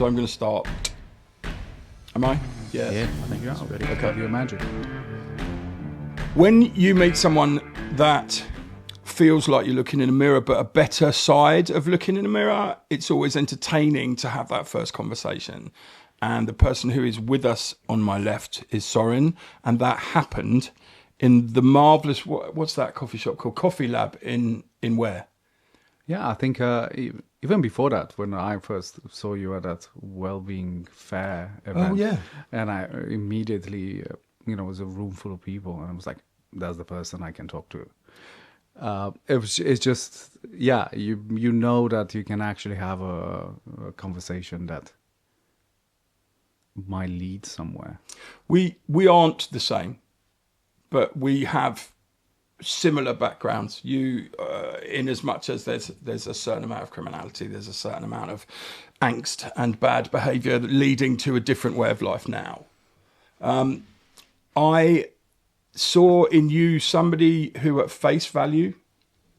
so I'm going to start. Am I? Yes. Yeah, I think you're ready. Okay. Have your magic. When you meet someone that feels like you're looking in a mirror, but a better side of looking in a mirror, it's always entertaining to have that first conversation. And the person who is with us on my left is Sorin, and that happened in the marvelous, what's that coffee shop called? Coffee Lab in where? Yeah, I think even before that, when I first saw you at that well-being fair event, Oh, yeah. and I immediately, it was a room full of people, and I was like, that's the person I can talk to. It's just, yeah, you know that you can actually have a conversation that might lead somewhere. We aren't the same, but we have similar backgrounds. You, in as much as there's a certain amount of criminality, there's a certain amount of angst and bad behaviour leading to a different way of life now. I saw in you somebody who at face value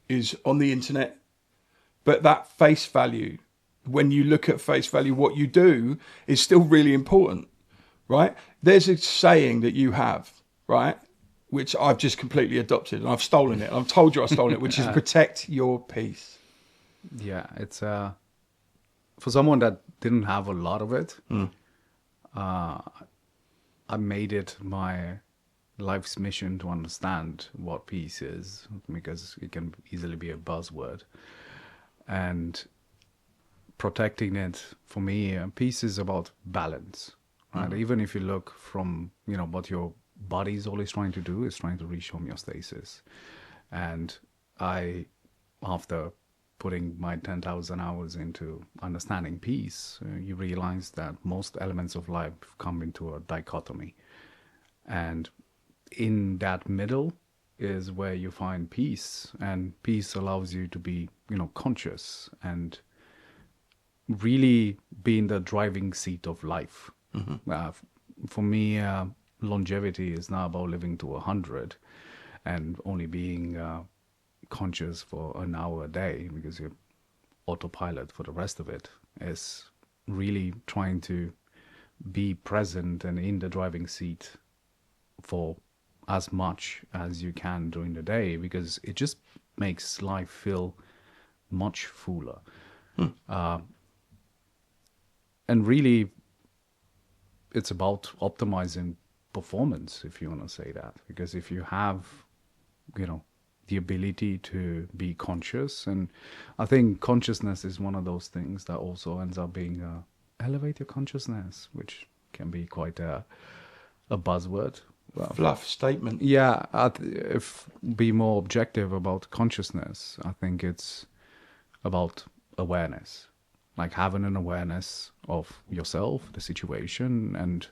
is on the internet, but that face value, when you look at face value, what you do is still really important, right? There's a saying that you have, right, which I've just completely adopted, and I've stolen it. I've told you I've stolen it, which is protect your peace. Yeah, it's for someone that didn't have a lot of it. I made it my life's mission to understand what peace is, because it can easily be a buzzword. And protecting it, for me, peace is about balance, right? Even if you look from, what your body is always trying to do, is trying to reach homeostasis. And after putting my 10,000 hours into understanding peace, you realize that most elements of life come into a dichotomy. And in that middle is where you find peace, and peace allows you to be, conscious and really be in the driving seat of life. For me, longevity is not about living to 100 and only being conscious for an hour a day because you're autopilot for the rest of it. Is really trying to be present and in the driving seat for as much as you can during the day, because it just makes life feel much fuller. And really, it's about optimizing performance, if you want to say that. Because if you have, the ability to be conscious, and I think consciousness is one of those things that also ends up being elevate your consciousness, which can be quite a buzzword. Fluff statement. Yeah, if be more objective about consciousness, I think it's about awareness, like having an awareness of yourself, the situation, and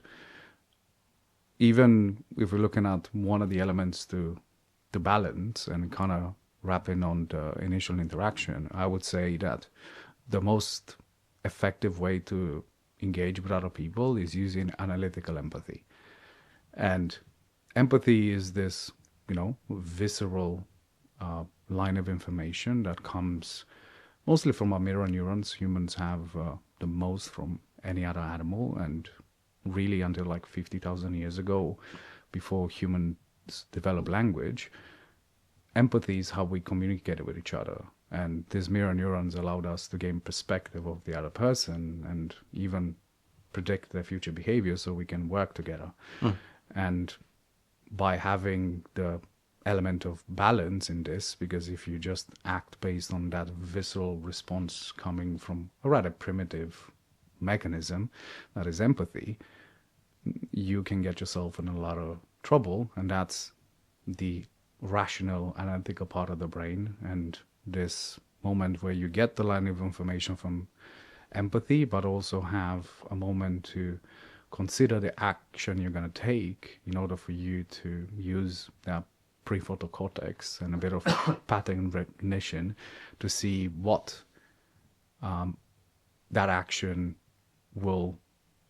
even if we're looking at one of the elements to balance and kind of wrapping on the initial interaction, I would say that the most effective way to engage with other people is using analytical empathy. And empathy is this, visceral line of information that comes mostly from our mirror neurons. Humans have the most from any other animal, and really until like 50,000 years ago, before humans developed language, empathy is how we communicated with each other. And these mirror neurons allowed us to gain perspective of the other person and even predict their future behavior so we can work together. And by having the element of balance in this, because if you just act based on that visceral response coming from a rather primitive mechanism that is empathy, you can get yourself in a lot of trouble. And that's the rational analytical part of the brain, and this moment where you get the line of information from empathy, but also have a moment to consider the action you're going to take in order for you to use that prefrontal cortex and a bit of pattern recognition to see what that action will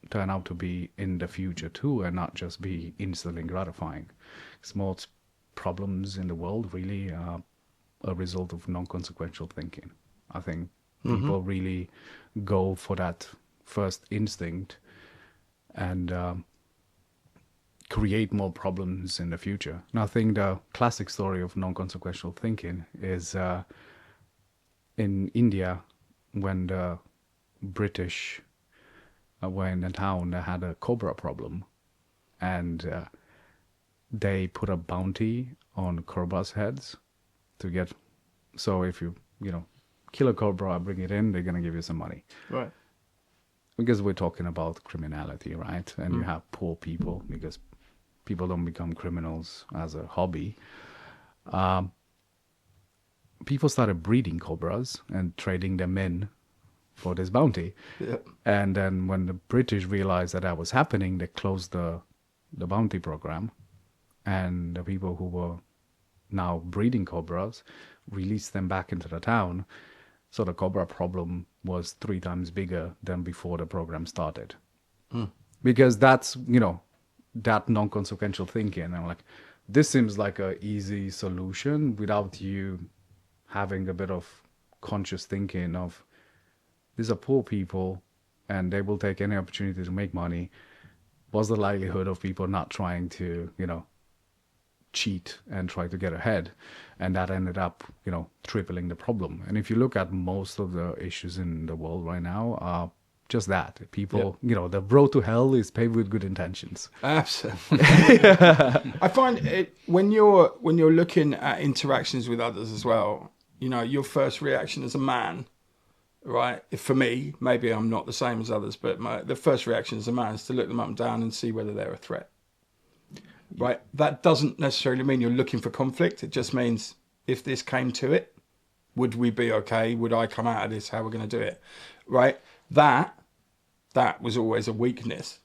turn out to be in the future too, and not just be instantly gratifying. Small problems in the world really are a result of non-consequential thinking. I think people really go for that first instinct and create more problems in the future. And I think the classic story of non-consequential thinking is in India, when the British were in a town that had a cobra problem, and they put a bounty on cobras' heads to get. So if you kill a cobra, bring it in, they're gonna give you some money. Right. Because we're talking about criminality, right? And you have poor people, because people don't become criminals as a hobby. People started breeding cobras and trading them in for this bounty. Yeah. And then when the British realized that was happening, they closed the bounty program, and the people who were now breeding cobras released them back into the town. So the cobra problem was 3 times bigger than before the program started. Because that's, that non-consequential thinking. And like, this seems like a easy solution without you having a bit of conscious thinking of, these are poor people and they will take any opportunity to make money. What's the likelihood of people not trying to, cheat and try to get ahead? And that ended up, tripling the problem. And if you look at most of the issues in the world right now, are just that. People, the road to hell is paved with good intentions. Absolutely. I find it when you're looking at interactions with others as well, your first reaction as a man, right? For me, maybe I'm not the same as others, but the first reaction as a man is to look them up and down and see whether they're a threat. Right? That doesn't necessarily mean you're looking for conflict. It just means, if this came to it, would we be okay? Would I come out of this? How we're going to do it? Right? That was always a weakness.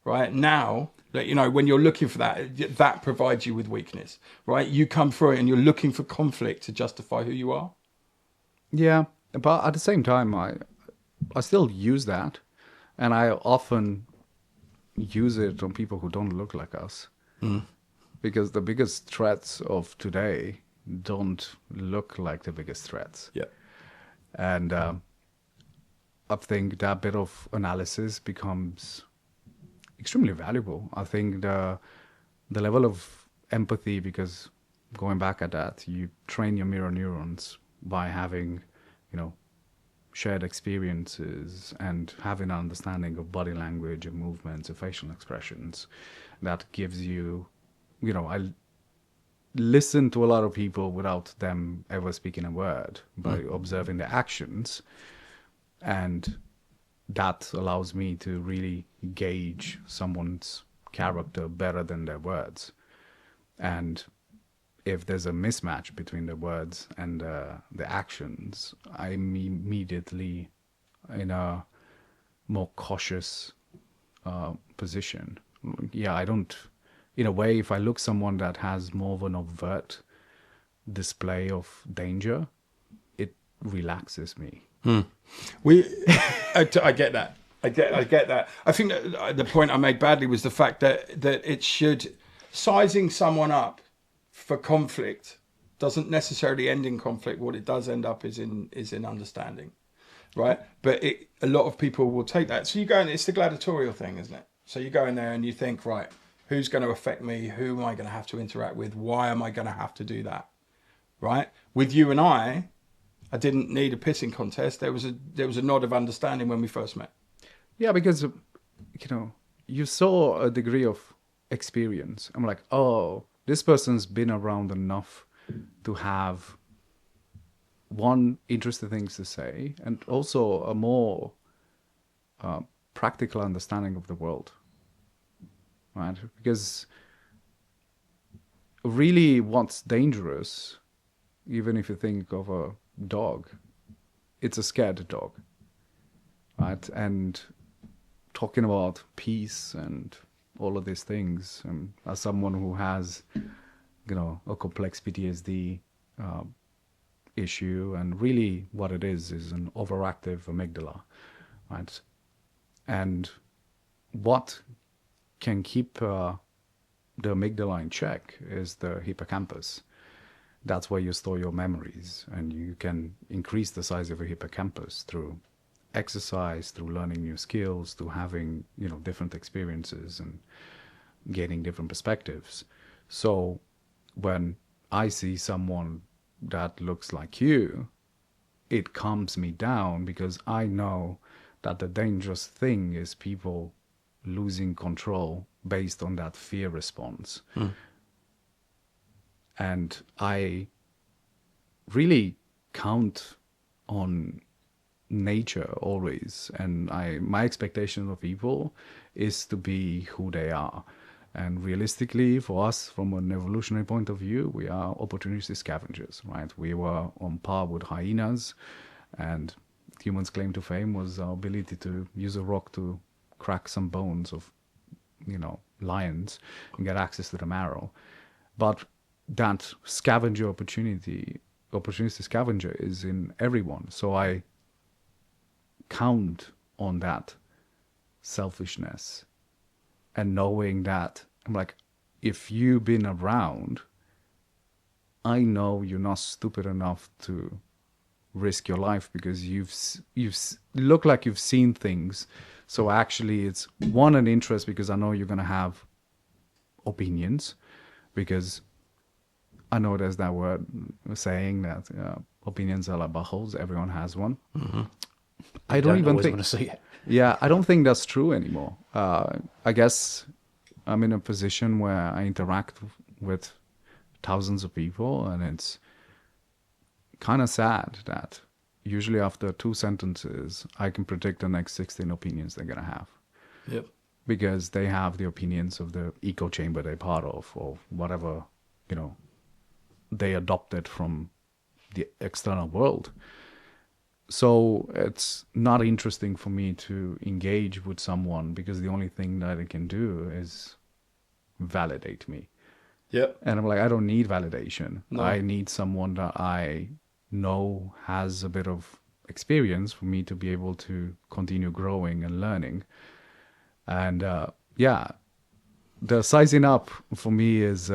Right? Now, when you're looking for that provides you with weakness. Right? You come through it and you're looking for conflict to justify who you are. Yeah, but at the same time, I still use that, and I often use it on people who don't look like us. Because the biggest threats of today don't look like the biggest threats. Yeah. And I think that bit of analysis becomes extremely valuable. I think the level of empathy, because going back at that, you train your mirror neurons by having, shared experiences and having an understanding of body language and movements and facial expressions. That gives you, I listen to a lot of people without them ever speaking a word, by observing their actions. And that allows me to really gauge someone's character better than their words. And if there's a mismatch between the words and the actions, I'm immediately in a more cautious position. Yeah, I don't, in a way, if I look someone that has more of an overt display of danger, it relaxes me. I get that. I get that. I think that the point I made badly was the fact that it should, sizing someone up for conflict doesn't necessarily end in conflict. What it does end up is in understanding, right? But a lot of people will take that. So you go in, it's the gladiatorial thing, isn't it? So you go in there and you think, right, who's going to affect me? Who am I going to have to interact with? Why am I going to have to do that? Right? With you and I didn't need a pissing contest. There was a nod of understanding when we first met. Yeah, because, you saw a degree of experience. I'm like, oh, this person's been around enough to have one, interesting things to say, and also a more practical understanding of the world, right? Because really what's dangerous, even if you think of a dog, it's a scared dog, right? And talking about peace and all of these things, as someone who has, a complex PTSD issue, and really what it is an overactive amygdala, right? And what can keep the amygdala in check is the hippocampus. That's where you store your memories, and you can increase the size of your hippocampus through exercise, through learning new skills, through having, different experiences and gaining different perspectives. So when I see someone that looks like you, it calms me down because I know that the dangerous thing is people losing control based on that fear response. And I really count on nature always, and my expectation of people is to be who they are. And realistically, for us, from an evolutionary point of view, we are opportunistic scavengers, right? We were on par with hyenas, and humans' claim to fame was our ability to use a rock to crack some bones of, lions and get access to the marrow. But that opportunistic scavenger is in everyone. So I count on that selfishness and knowing that I'm like, if you've been around, I know you're not stupid enough to risk your life because you've look like you've seen things. So actually it's an interest because I know you're going to have opinions, because I know there's that word saying that opinions are like buttholes. Everyone has one. Mm-hmm. I don't even always think. want to see it. Yeah, I don't think that's true anymore. I guess I'm in a position where I interact with thousands of people, and it's kind of sad that usually after 2 sentences, I can predict the next 16 opinions they're going to have. Yep. Because they have the opinions of the echo chamber they're part of, or whatever, they adopted from the external world. So it's not interesting for me to engage with someone because the only thing that it can do is validate me. Yep. And I'm like, I don't need validation. No. I need someone that I know has a bit of experience for me to be able to continue growing and learning. And the sizing up for me is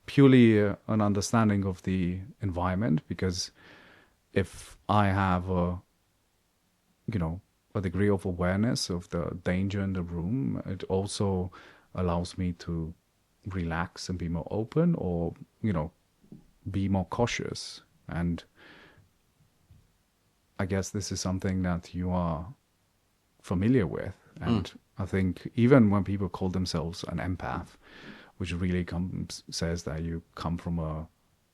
purely an understanding of the environment, because if I have a degree of awareness of the danger in the room, it also allows me to relax and be more open, or be more cautious. And I guess this is something that you are familiar with. And I think even when people call themselves an empath, which really says that you come from a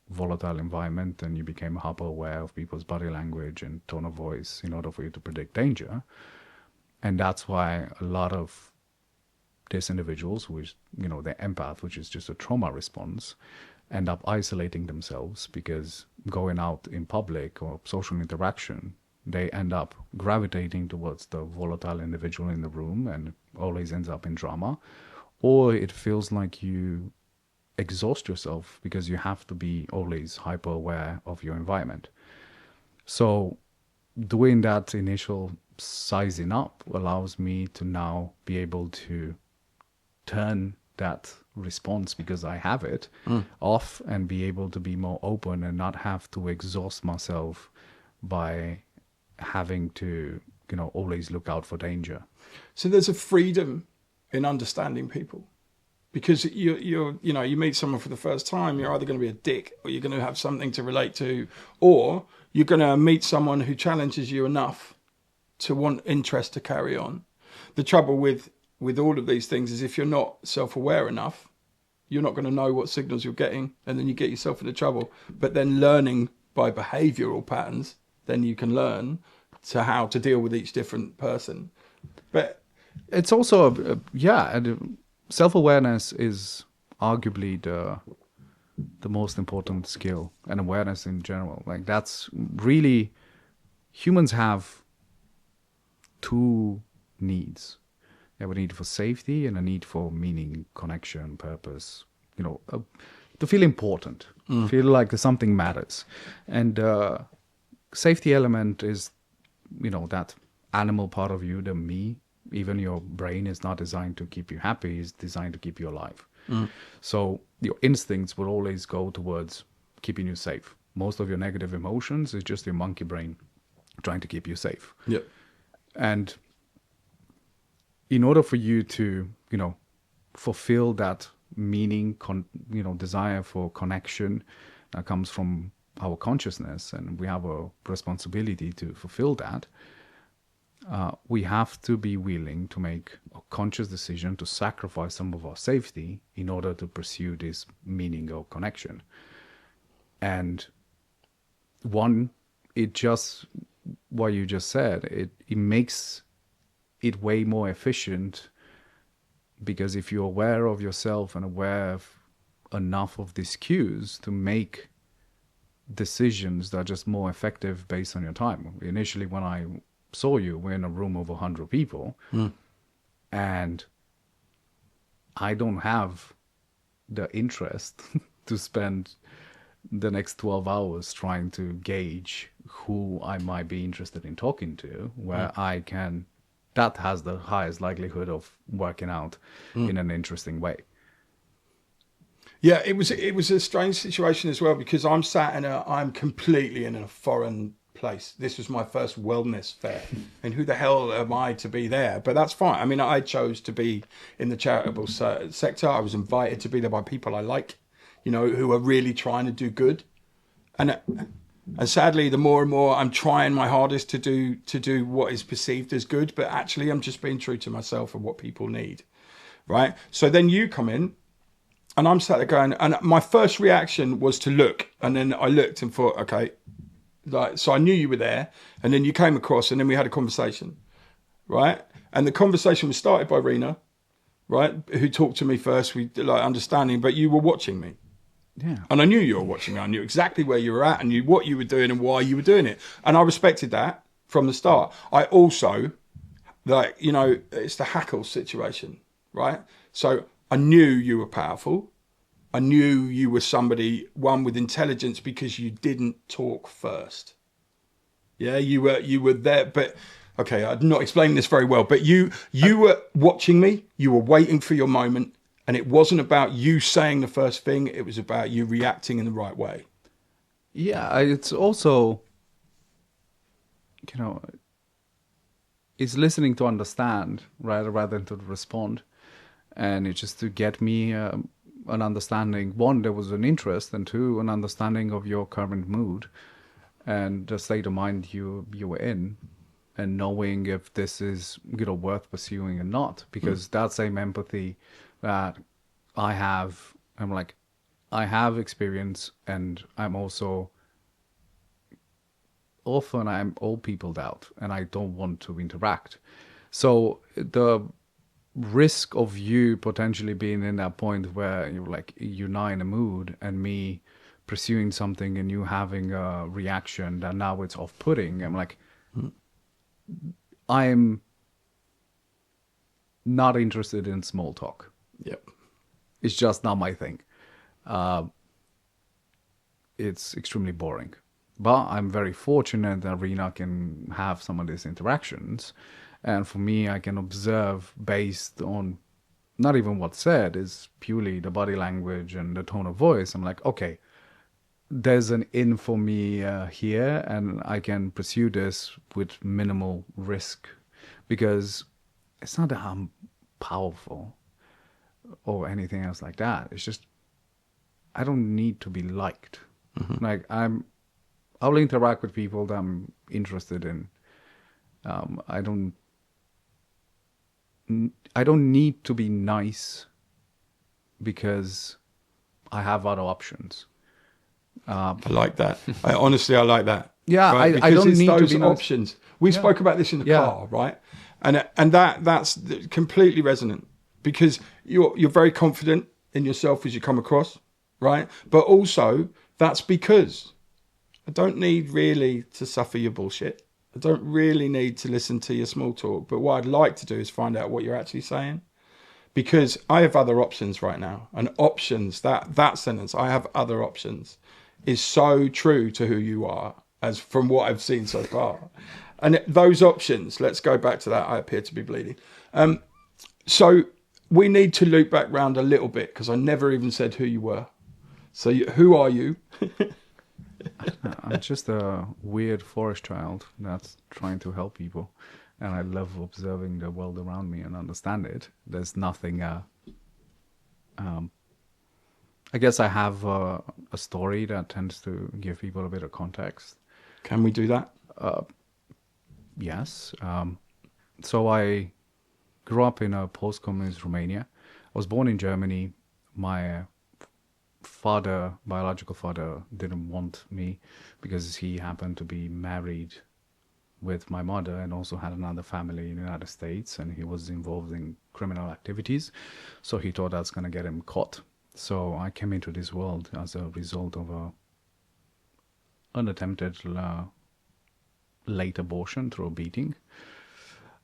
volatile environment and you became hyper aware of people's body language and tone of voice in order for you to predict danger. And that's why a lot of these individuals, which, they're empath, which is just a trauma response, end up isolating themselves, because going out in public or social interaction, they end up gravitating towards the volatile individual in the room and always ends up in drama. Or it feels like you exhaust yourself because you have to be always hyper aware of your environment. So doing that initial sizing up allows me to now be able to turn that response, because I have it, off, and be able to be more open and not have to exhaust myself by having to, always look out for danger. So there's a freedom in understanding people, because you meet someone for the first time, you're either going to be a dick or you're going to have something to relate to, or you're going to meet someone who challenges you enough to want interest to carry on. The trouble with all of these things is if you're not self-aware enough, you're not going to know what signals you're getting, and then you get yourself into trouble. But then learning by behavioral patterns, then you can learn to how to deal with each different person. But it's also self-awareness is arguably the most important skill, and awareness in general. Like, that's really, humans have 2 needs. They have a need for safety and a need for meaning, connection, purpose, to feel important, feel like something matters. And safety element is, that animal part of you, the me. Even your brain is not designed to keep you happy, it's designed to keep you alive. So your instincts will always go towards keeping you safe. Most of your negative emotions is just your monkey brain trying to keep you safe. Yeah. And in order for you to, fulfill that meaning, desire for connection that comes from our consciousness, and we have a responsibility to fulfill that, we have to be willing to make a conscious decision to sacrifice some of our safety in order to pursue this meaning or connection. And what you just said, it makes it way more efficient, because if you're aware of yourself and aware of enough of these cues to make decisions that are just more effective based on your time. Initially, when I saw you, we're in a room of 100 people, and I don't have the interest to spend the next 12 hours trying to gauge who I might be interested in talking to, where that has the highest likelihood of working out in an interesting way. Yeah, it was a strange situation as well, because I'm completely in a foreign place. This was my first wellness fair, and who the hell am I to be there? But that's fine. I mean, I chose to be in the charitable sector. I was invited to be there by people I like, who are really trying to do good. And sadly, the more and more I'm trying my hardest to do what is perceived as good, but actually I'm just being true to myself and what people need, right? So then you come in, and I'm sat there going, and my first reaction was to look, and then I looked and thought, okay, so I knew you were there, and then you came across, and then we had a conversation, right? And the conversation was started by Rena, right, who talked to me first, we understanding, but you were watching me. Yeah. And I knew you were watching me. I knew exactly where you were at, and knew what you were doing and why you were doing it. And I respected that from the start. I also, it's the hackle situation, right? So I knew you were powerful. I knew you were one with intelligence, because you didn't talk first. Yeah, you were there, but okay, I'm not explaining this very well, but you were watching me, you were waiting for your moment, and it wasn't about you saying the first thing, it was about you reacting in the right way. Yeah, it's also, it's listening to understand rather than to respond. And it's just to get me an understanding. One, there was an interest, and two, an understanding of your current mood and the state of mind you were in, and knowing if this is worth pursuing or not. Because that same empathy that I have, I have experience, and I'm also often I'm all peopled out, and I don't want to interact. So the risk of you potentially being in that point where you're not in a mood, and me pursuing something and you having a reaction that now it's off-putting, I'm not interested in small talk. Yep. It's just not my thing. It's extremely boring. But I'm very fortunate that Rena can have some of these interactions. And for me, I can observe based on not even what's said, is purely the body language and the tone of voice. I'm like, okay, there's an in for me here, and I can pursue this with minimal risk, because it's not that I'm powerful or anything else like that. It's just, I don't need to be liked. Mm-hmm. I'll interact with people that I'm interested in. I don't need to be nice because I have other options. I like that. I like that. Yeah, right? I don't it's need those to be options. We spoke about this in the car, right? And that's completely resonant, because you're very confident in yourself as you come across, right? But also that's because I don't need really to suffer your bullshit. I don't really need to listen to your small talk. But what I'd like to do is find out what you're actually saying, because I have other options right now. And options, that sentence, I have other options, is so true to who you are, as from what I've seen so far. And those options, let's go back to that. I appear to be bleeding. So we need to loop back round a little bit, because I never even said who you were. So who are you? I'm just a weird forest child that's trying to help people, and I love observing the world around me and understand it. There's nothing. Um, I guess I have a story that tends to give people a bit of context. Can we do that? Yes. So I grew up in a post-communist Romania. I was born in Germany. My father, biological father, didn't want me because he happened to be married with my mother and also had another family in the United States, and he was involved in criminal activities. So he thought that's going to get him caught. So I came into this world as a result of a unattempted late abortion through a beating.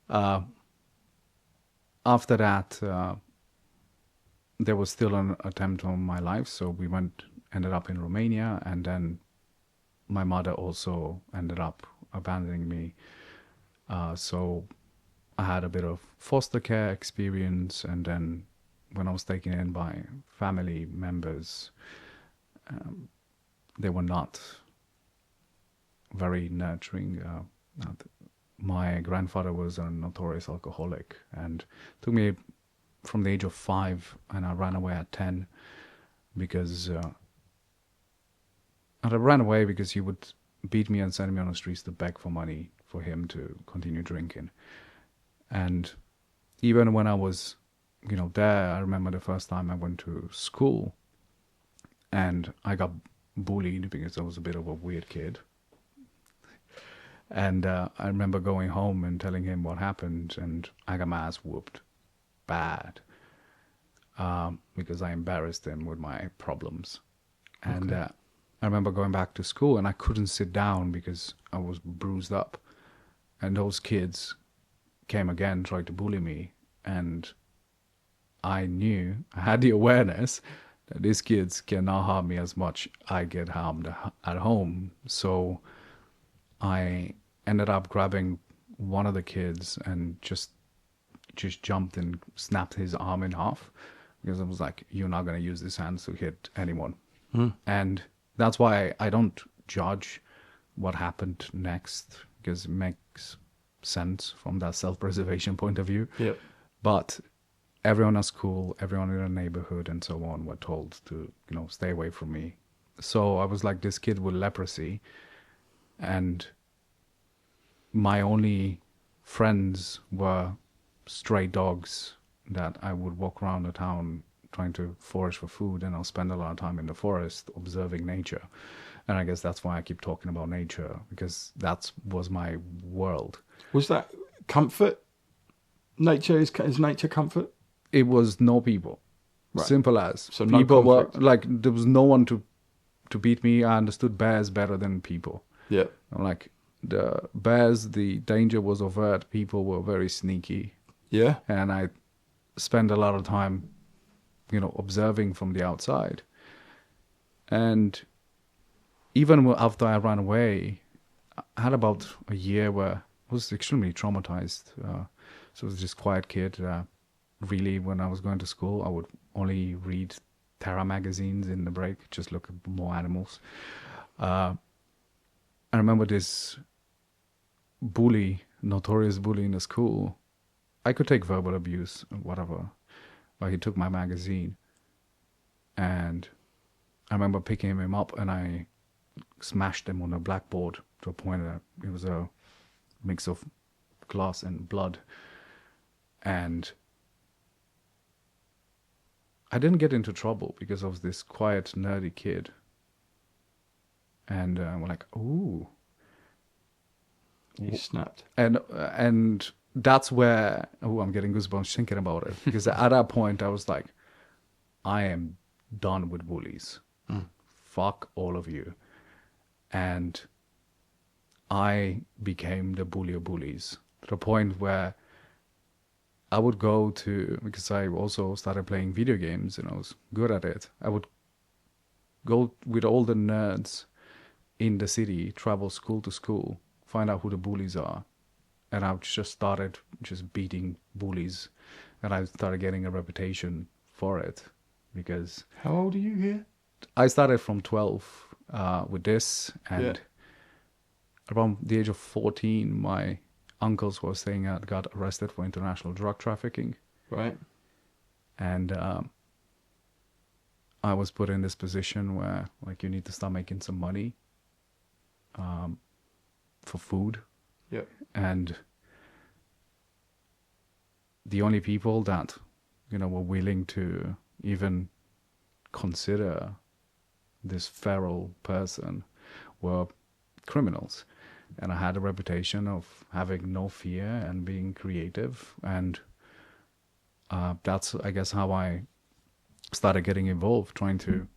After that, there was still an attempt on my life, so we ended up in Romania, and then my mother also ended up abandoning me. So I had a bit of foster care experience, and then when I was taken in by family members, they were not very nurturing. My grandfather was a notorious alcoholic and took me from the age of 5, and I ran away at 10 because I ran away because he would beat me and send me on the streets to beg for money for him to continue drinking. And even when I was, there, I remember the first time I went to school and I got bullied because I was a bit of a weird kid. And I remember going home and telling him what happened, and I got my ass whooped bad because I embarrassed him with my problems. And Okay. I remember going back to school and I couldn't sit down because I was bruised up. And those kids came again, tried to bully me. And I had the awareness that these kids cannot harm me as much I get harmed at home. So I ended up grabbing one of the kids and just jumped and snapped his arm in half because I was like, "You're not gonna use this hand to hit anyone." And that's why I don't judge what happened next because it makes sense from that self-preservation point of view. Yep. But everyone at school, everyone in the neighborhood, and so on were told to, stay away from me. So I was like this kid with leprosy, and my only friends were stray dogs that I would walk around the town trying to forage for food, and I'll spend a lot of time in the forest observing nature. And I guess that's why I keep talking about nature, because that was my world. Was that comfort? Nature is nature comfort? It was no people. Right. Simple as. So no People were conflict. like, there was no one to beat me. I understood bears better than people. Yeah. I'm like, the bears, the danger was overt. People were very sneaky. Yeah. And I spent a lot of time, observing from the outside. And even after I ran away, I had about a year where I was extremely traumatized. So I was just quiet kid. Really, when I was going to school, I would only read Terra magazines in the break, just look at more animals. I remember this notorious bully in the school. I could take verbal abuse or whatever, but he took my magazine. And I remember picking him up and I smashed him on a blackboard to a point that it was a mix of glass and blood. And I didn't get into trouble because I was this quiet, nerdy kid. And we're like, ooh. You snapped. And that's where, I'm getting goosebumps thinking about it. Because at that point, I was like, I am done with bullies. Fuck all of you. And I became the bully of bullies to the point where I would go to, because I also started playing video games and I was good at it, I would go with all the nerds in the city, travel school to school, find out who the bullies are. And I just started just beating bullies. And I started getting a reputation for it because How old are you here? I started from 12 with this. Yeah. And around the age of 14, my uncles who were staying at got arrested for international drug trafficking. Right. And I was put in this position where, like, you need to start making some money for food. Yeah. And the only people that, were willing to even consider this feral person were criminals. And I had a reputation of having no fear and being creative. And that's, I guess, how I started getting involved, trying to,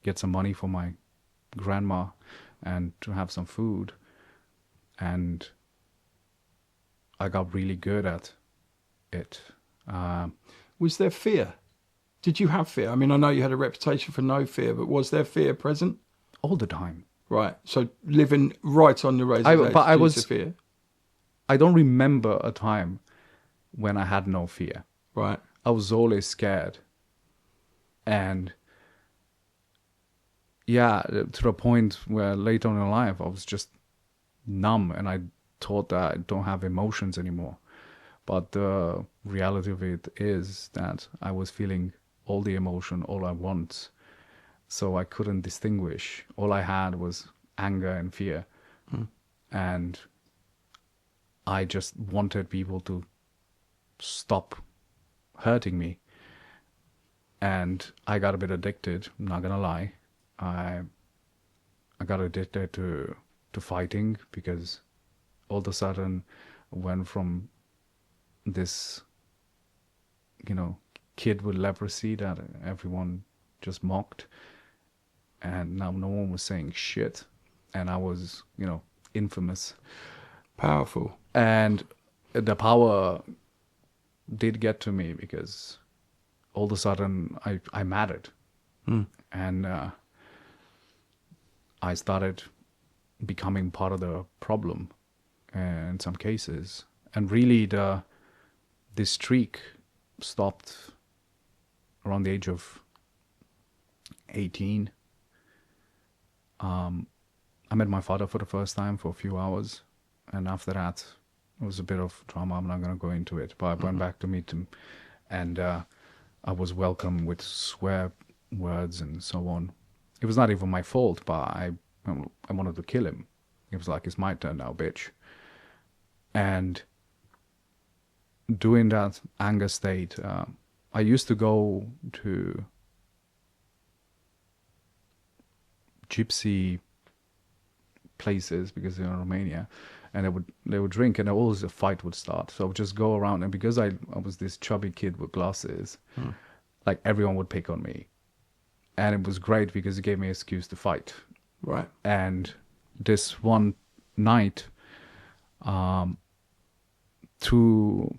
get some money for my grandma and to have some food. And I got really good at it. Was there fear? Did you have fear? I mean, I know you had a reputation for no fear, but was there fear present? All the time. Right. So living right on the razor's edge due to fear. I don't remember a time when I had no fear. Right. I was always scared. And yeah, to the point where later on in life, I was just numb and I thought that I don't have emotions anymore. But the reality of it is that I was feeling all the emotion all at once. So I couldn't distinguish. All I had was anger and fear. And I just wanted people to stop hurting me. And I got a bit addicted, I'm not gonna lie. I got addicted to fighting, because all of a sudden I went from this, kid with leprosy that everyone just mocked, and now no one was saying shit, and I was, infamous. Powerful. And the power did get to me, because all of a sudden I mattered. And I started becoming part of the problem in some cases. And really this streak stopped around the age of 18. I met my father for the first time for a few hours. And after that, it was a bit of drama. I'm not going to go into it. But I went back to meet him. And I was welcomed with swear words and so on. It was not even my fault, but I wanted to kill him. It was like, it's my turn now, bitch. And during that anger state, I used to go to gypsy places, because they're in Romania, and they would drink, and always a fight would start. So I would just go around, and because I was this chubby kid with glasses, like, everyone would pick on me. And it was great because it gave me an excuse to fight. Right. And this one night, two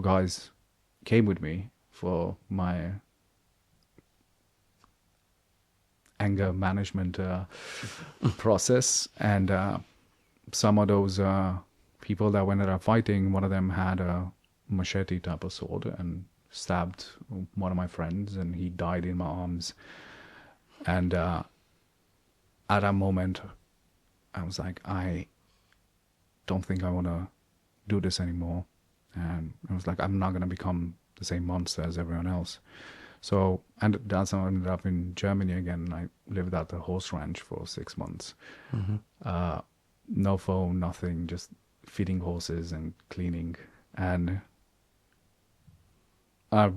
guys came with me for my anger management process. And some of those people that went out fighting, one of them had a machete type of sword and stabbed one of my friends, and he died in my arms. And at that moment, I was like, I don't think I want to do this anymore. And I was like, I'm not going to become the same monster as everyone else. So, and that's how I ended up in Germany again. I lived at the horse ranch for 6 months. No phone, nothing, just feeding horses and cleaning. And I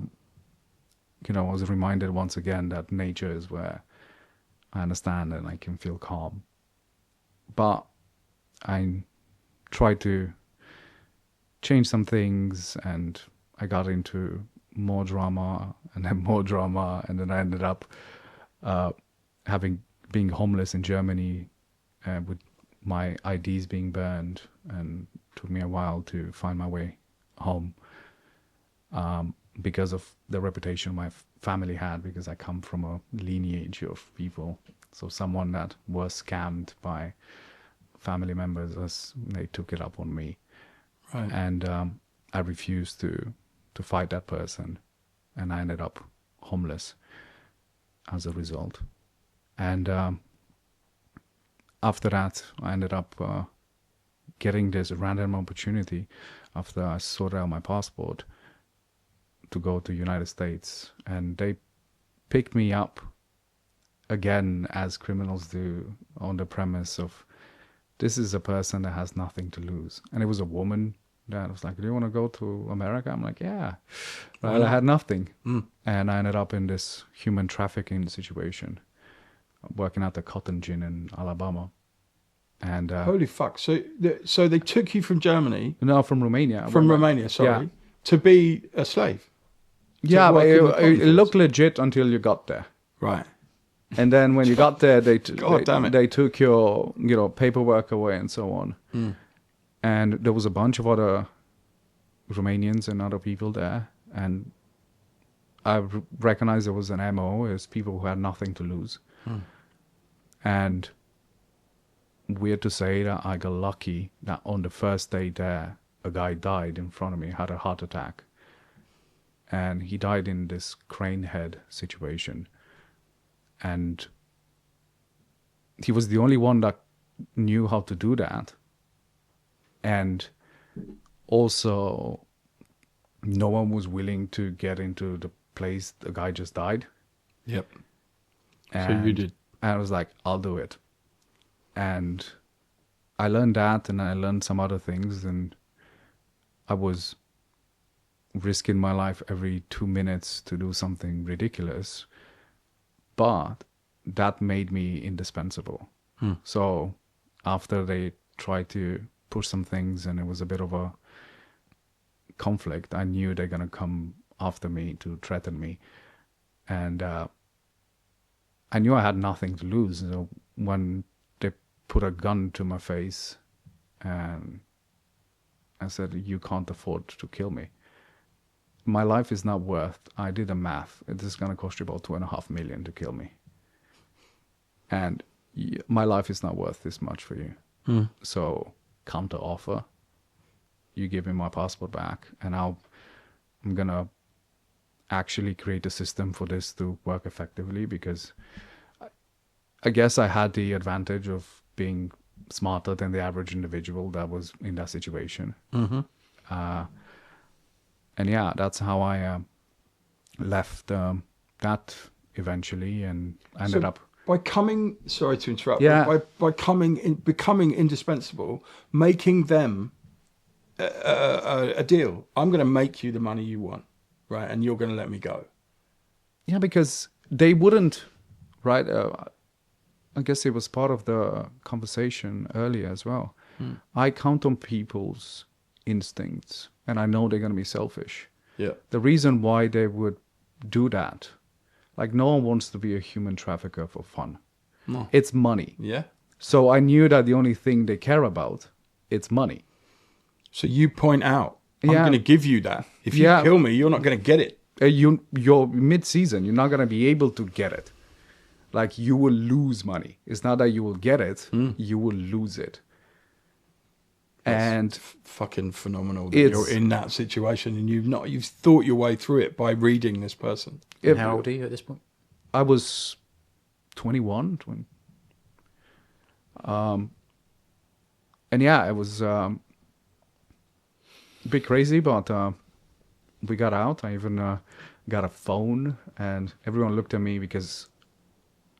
was reminded once again that nature is where I understand and I can feel calm. But I tried to change some things, and I got into more drama and then more drama, and then I ended up being homeless in Germany with my IDs being burned, and it took me a while to find my way home. Because of the reputation my family had, because I come from a lineage of people. So someone that was scammed by family members, they took it up on me. Right. And I refused to fight that person. And I ended up homeless as a result. And after that, I ended up getting this random opportunity after I sorted out my passport to go to United States. And they picked me up again, as criminals do, on the premise of this is a person that has nothing to lose. And it was a woman that was like, do you want to go to America? I'm like, yeah. But I had nothing. And I ended up in this human trafficking situation, working at the cotton gin in Alabama. And Holy fuck! So they took you from Germany, no, from Romania. from When Romania, sorry, yeah. to be a slave. Yeah, but work in the cotton it fields. looked legit until you got there. Right. And then when you got there, God damn it. they took your paperwork away and so on. And there was a bunch of other Romanians and other people there, and I recognized there was an MO as people who had nothing to lose. And weird to say that I got lucky that on the first day there, a guy died in front of me, had a heart attack. And he died in this crane head situation. And he was the only one that knew how to do that. And also, no one was willing to get into the place the guy just died. Yep. And So you did. I was like, I'll do it. And I learned that, and I learned some other things, and I was risking my life every 2 minutes to do something ridiculous. But that made me indispensable. So after they tried to push some things and it was a bit of a conflict, I knew they're going to come after me to threaten me. And I knew I had nothing to lose. So when they put a gun to my face and I said, you can't afford to kill me. My life is not worth, I did the math, it is going to cost you about 2.5 million to kill me. And my life is not worth this much for you. So counter offer, you give me my passport back, and I'm going to actually create a system for this to work effectively, because I guess I had the advantage of being smarter than the average individual that was in that situation. And yeah, that's how I left that eventually, and ended up. By coming, sorry to interrupt, Yeah. but by becoming indispensable, making them a deal. I'm going to make you the money you want, right? And you're going to let me go. Yeah, because they wouldn't, right? I guess it was part of the conversation earlier as well. I count on people's instincts, and I know they're going to be selfish. Yeah. The reason why they would do that, like no one wants to be a human trafficker for fun. No. It's money. Yeah. So I knew that the only thing they care about, it's money. So you point out, I'm Yeah. going to give you that. If you Yeah. kill me, you're not going to get it. You're mid-season, you're not going to be able to get it. Like, you will lose money. It's not that you will get it, you will lose it. And Fucking phenomenal that It's- you're in that situation and you've thought your way through it by reading this person. And how old are you at this point? I was 21. And yeah, it was a bit crazy, but we got out. I even got a phone, and everyone looked at me because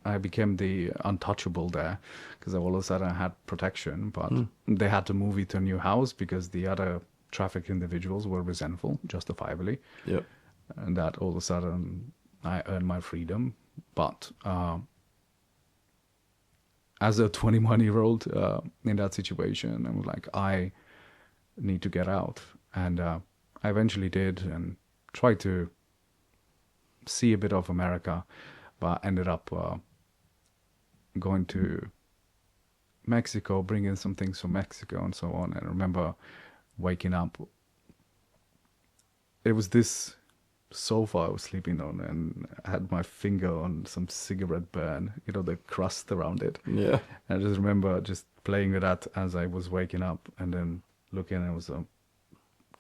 I became the untouchable there, because all of a sudden I had protection, but they had to move me to a new house because the other trafficked individuals were resentful, justifiably. Yep. And that all of a sudden I earned my freedom. But as a 21-year-old in that situation, I was like, I need to get out. And I eventually did, and tried to see a bit of America, but ended up going to Mexico, bringing some things from Mexico and so on. And I remember waking up. It was this sofa I was sleeping on, and I had my finger on some cigarette burn, the crust around it. Yeah. And I just remember just playing with that as I was waking up, and then looking, and there was a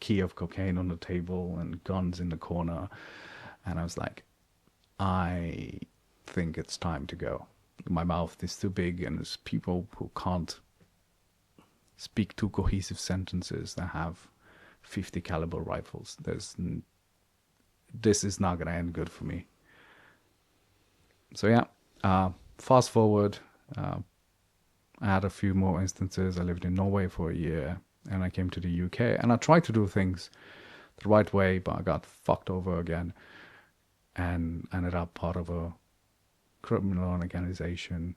key of cocaine on the table and guns in the corner. And I was like, I think it's time to go. my mouth is too big, and there's people who can't speak two cohesive sentences that have 50 caliber rifles. This is not going to end good for me. So yeah, fast forward, I had a few more instances. I lived in Norway for a year, and I came to the UK, and I tried to do things the right way, but I got fucked over again and ended up part of a criminal organization.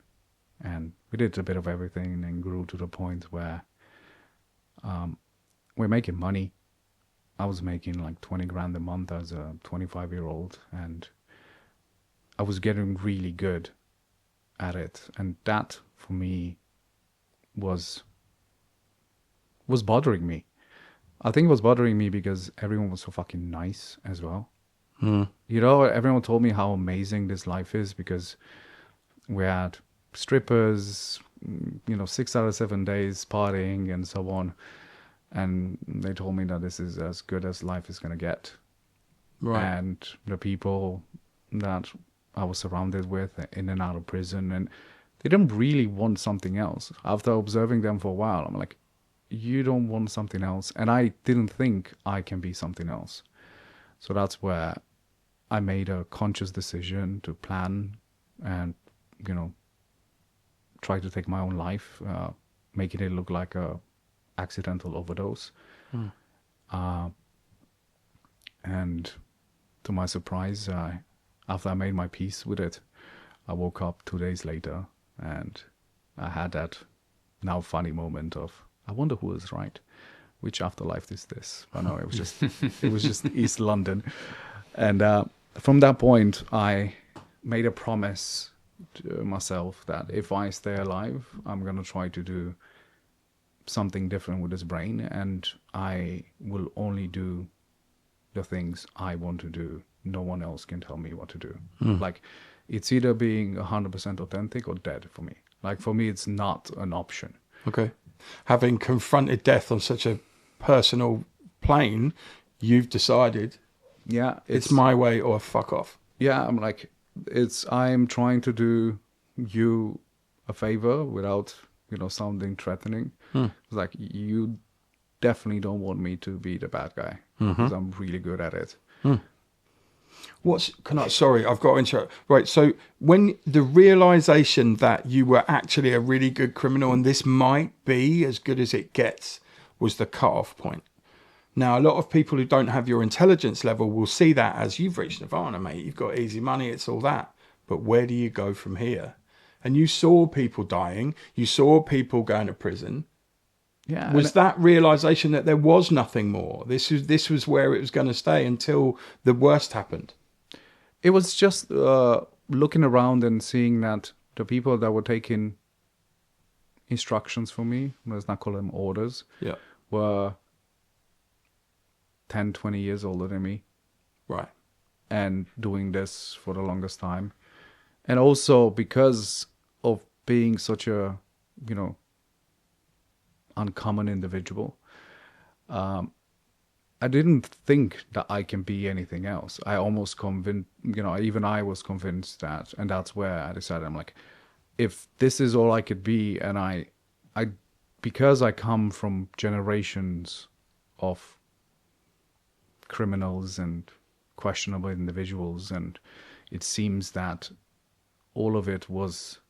And we did a bit of everything and grew to the point where we're making money. I was making like 20 grand a month as a 25-year-old, and I was getting really good at it. And that, for me, was bothering me. I think it was bothering me because everyone was so fucking nice as well. You know, everyone told me how amazing this life is because we had strippers, 6 out of 7 days partying and so on. And they told me that this is as good as life is going to get. Right. And the people that I was surrounded with in and out of prison, and they didn't really want something else. After observing them for a while, I'm like, you don't want something else. And I didn't think I can be something else. So that's where I made a conscious decision to plan and, try to take my own life, making it look like a accidental overdose. And to my surprise, after I made my peace with it, I woke up 2 days later and I had that now funny moment of, I wonder who is right. Which afterlife is this? But no, it was just East London. And from that point, I made a promise to myself that if I stay alive, I'm going to try to do something different with this brain, and I will only do the things I want to do. No one else can tell me what to do. Like, it's either being 100% authentic or dead for me. Like, for me, it's not an option. Okay. Having confronted death on such a personal plane, you've decided, Yeah, it's my way or fuck off. Yeah, I'm like, I'm trying to do you a favor without, sounding threatening. It's like, you definitely don't want me to be the bad guy because I'm really good at it. Sorry, I've got to interrupt. Right, so when the realization that you were actually a really good criminal and this might be as good as it gets was the cut-off point. Now, a lot of people who don't have your intelligence level will see that as you've reached nirvana, mate. You've got easy money, it's all that. But where do you go from here? And you saw people dying. You saw people going to prison. Yeah. Was that realization that there was nothing more? This was where it was going to stay until the worst happened. It was just looking around and seeing that the people that were taking instructions from me, let's not call them orders, were 10, 20 years older than me. Right. And doing this for the longest time. And also because of being such a, uncommon individual, I didn't think that I can be anything else. I almost convinced, even I was convinced that, and that's where I decided, I'm like, if this is all I could be, and I because I come from generations of criminals and questionable individuals, and it seems that all of it was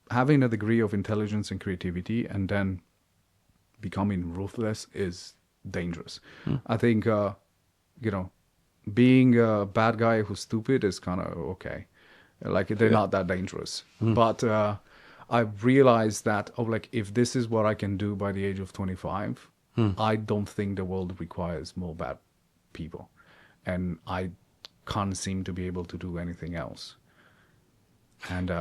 having a degree of intelligence and creativity and then becoming ruthless is dangerous. I think, being a bad guy who's stupid is kind of okay. Like, they're not that dangerous. But I realized that, if this is what I can do by the age of 25, I don't think the world requires more bad people. And I can't seem to be able to do anything else. And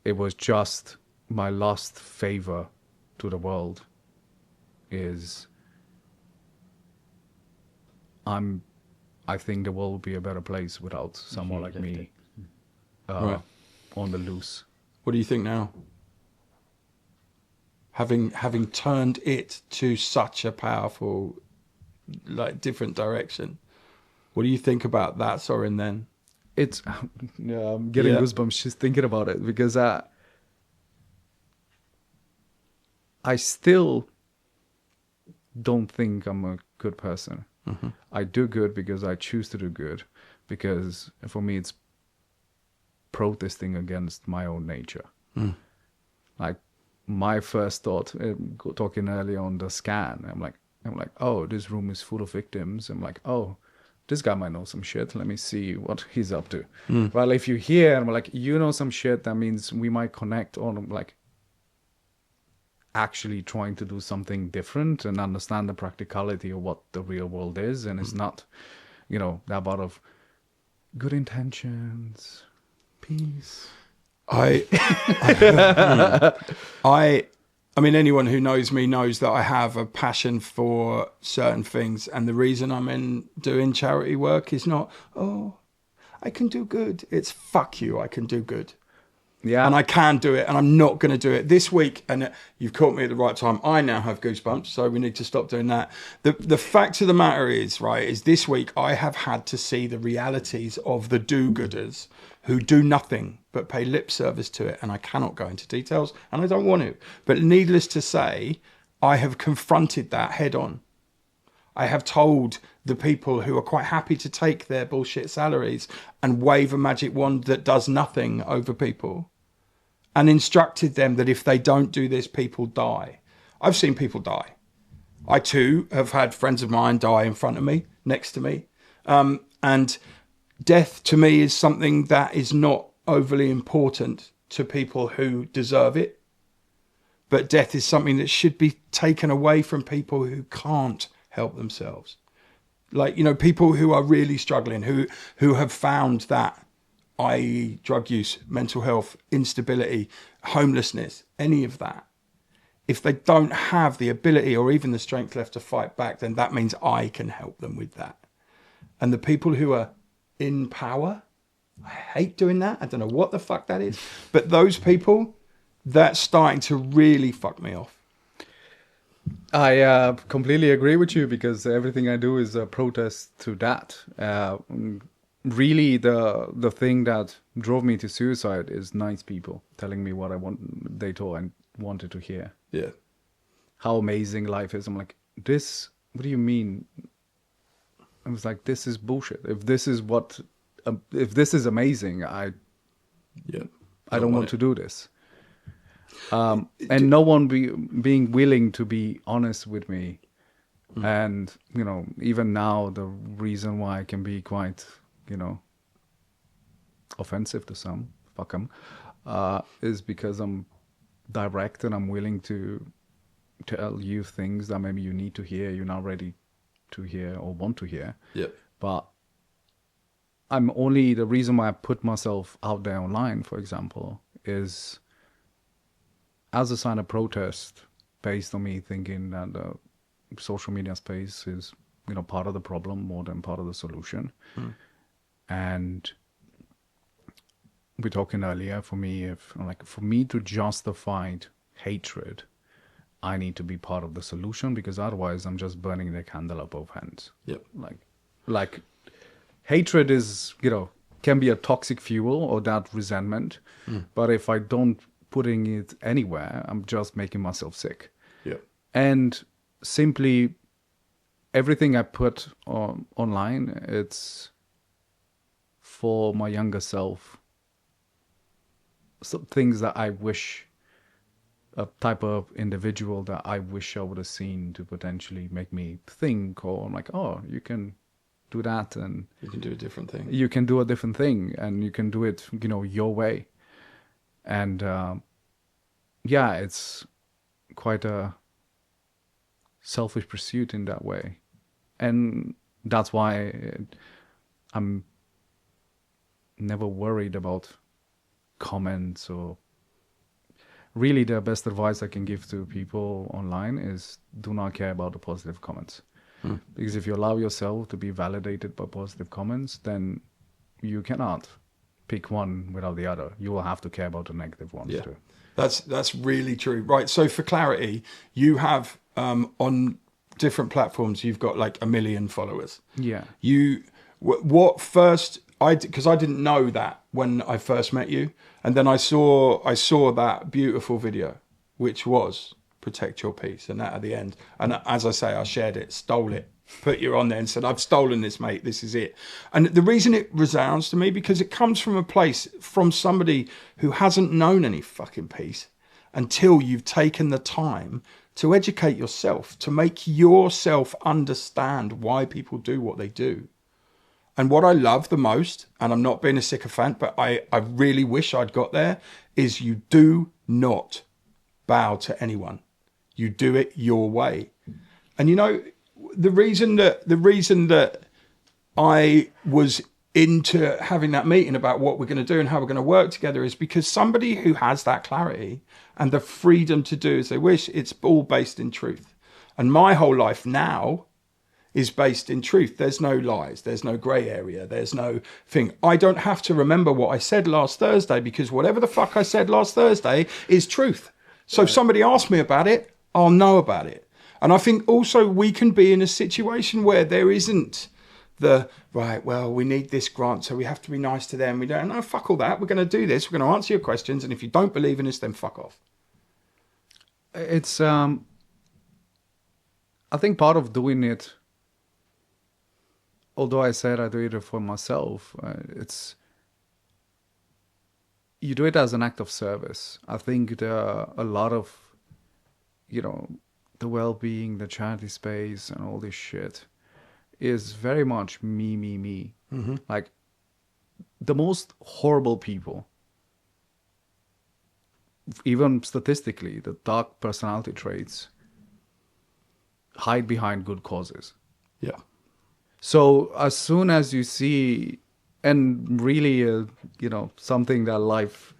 it was just my last favor to the world is I think the world would be a better place without someone like me on the loose. What do you think now? Having turned it to such a powerful, different direction, what do you think about that, Sorin, then? it's yeah, I'm getting goosebumps just thinking about it, because I still don't think I'm a good person. Mm-hmm. I do good because I choose to do good, because for me it's protesting against my own nature. Like my first thought, talking earlier on the scan, I'm like, oh, this room is full of victims. I'm like, oh, this guy might know some shit. Let me see what he's up to. Well, if you hear and like, you know some shit, that means we might connect on like actually trying to do something different and understand the practicality of what the real world is. And it's not, you know, that part of good intentions, peace. I mean, anyone who knows me knows that I have a passion for certain things. And the reason I'm in doing charity work is not, oh, I can do good. It's fuck you, I can do good. Yeah. And I can do it, and I'm not going to do it this week. And you've caught me at the right time. I now have goosebumps, so we need to stop doing that. The fact of the matter is, right, is this week I have had to see the realities of the do-gooders who do nothing but pay lip service to it. And I cannot go into details, and I don't want to. But needless to say, I have confronted that head on. I have told the people who are quite happy to take their bullshit salaries and wave a magic wand that does nothing over people, and instructed them that if they don't do this, people die. I've seen people die. I too have had friends of mine die in front of me, next to me. And death to me is something that is not overly important to people who deserve it. But death is something that should be taken away from people who can't help themselves. Like, you know, people who are really struggling, who have found that, i.e. drug use, mental health, instability, homelessness, any of that. If they don't have the ability or even the strength left to fight back, then that means I can help them with that. And the people who are in power, I hate doing that. I don't know what the fuck that is. But those people, that's starting to really fuck me off. I completely agree with you, because everything I do is a protest to that. Really, the thing that drove me to suicide is nice people telling me what they thought I wanted to hear. Yeah. How amazing life is. I'm like, this, what do you mean? I was like, this is bullshit. If this is amazing, I don't want to do this. And no one being willing to be honest with me. And, you know, even now, the reason why I can be quite, you know, offensive to some, fuck 'em, is because I'm direct and I'm willing to tell you things that maybe you need to hear, you're not ready to hear or want to hear. Yeah. But the reason why I put myself out there online, for example, is as a sign of protest, based on me thinking that the social media space is, you know, part of the problem more than part of the solution. And we're talking earlier, for me to justify hatred, I need to be part of the solution, because otherwise I'm just burning the candle at both ends. Yep. Like hatred is, you know, can be a toxic fuel, or that resentment. But if I don't putting it anywhere, I'm just making myself sick. Yeah. And simply everything I put online, it's for my younger self. Some things that I wish, a type of individual that I wish I would have seen to potentially make me think, or I'm like, oh, you can do that, and you can do a different thing. You can do a different thing, and you can do it, you know, your way. And yeah, it's quite a selfish pursuit in that way. And that's why I'm never worried about comments, or really the best advice I can give to people online is do not care about the positive comments. Because if you allow yourself to be validated by positive comments, then you cannot pick one without the other. You will have to care about the negative ones too. That's really true. Right. So for clarity, you have on different platforms, you've got like 1 million followers. Yeah. What first because I didn't know that when I first met you, and then I saw that beautiful video, which was protect your peace, and that at the end. And as I say, I shared it, stole it, put you on there, and said, "I've stolen this, mate. This is it." And the reason it resounds to me because it comes from a place from somebody who hasn't known any fucking peace until you've taken the time to educate yourself, to make yourself understand why people do what they do. And what I love the most, and I'm not being a sycophant, but I really wish I'd got there, is you do not bow to anyone. You do it your way. And you know, the reason that I was into having that meeting about what we're going to do and how we're going to work together is because somebody who has that clarity and the freedom to do as they wish, it's all based in truth. And my whole life now is based in truth. There's no lies. There's no grey area. There's no thing. I don't have to remember what I said last Thursday because whatever the fuck I said last Thursday is truth. So if somebody asks me about it, I'll know about it. And I think also we can be in a situation where there isn't the, right, well, we need this grant, so we have to be nice to them. We don't, no, fuck all that. We're going to do this. We're going to answer your questions. And if you don't believe in us, then fuck off. It's, I think part of doing it, although I said I do it for myself, it's, you do it as an act of service. I think a lot of, you know, the well-being, the charity space and all this shit is very much me. Mm-hmm. Like the most horrible people, even statistically, the dark personality traits hide behind good causes. Yeah. So as soon as you see, and really, you know, something that life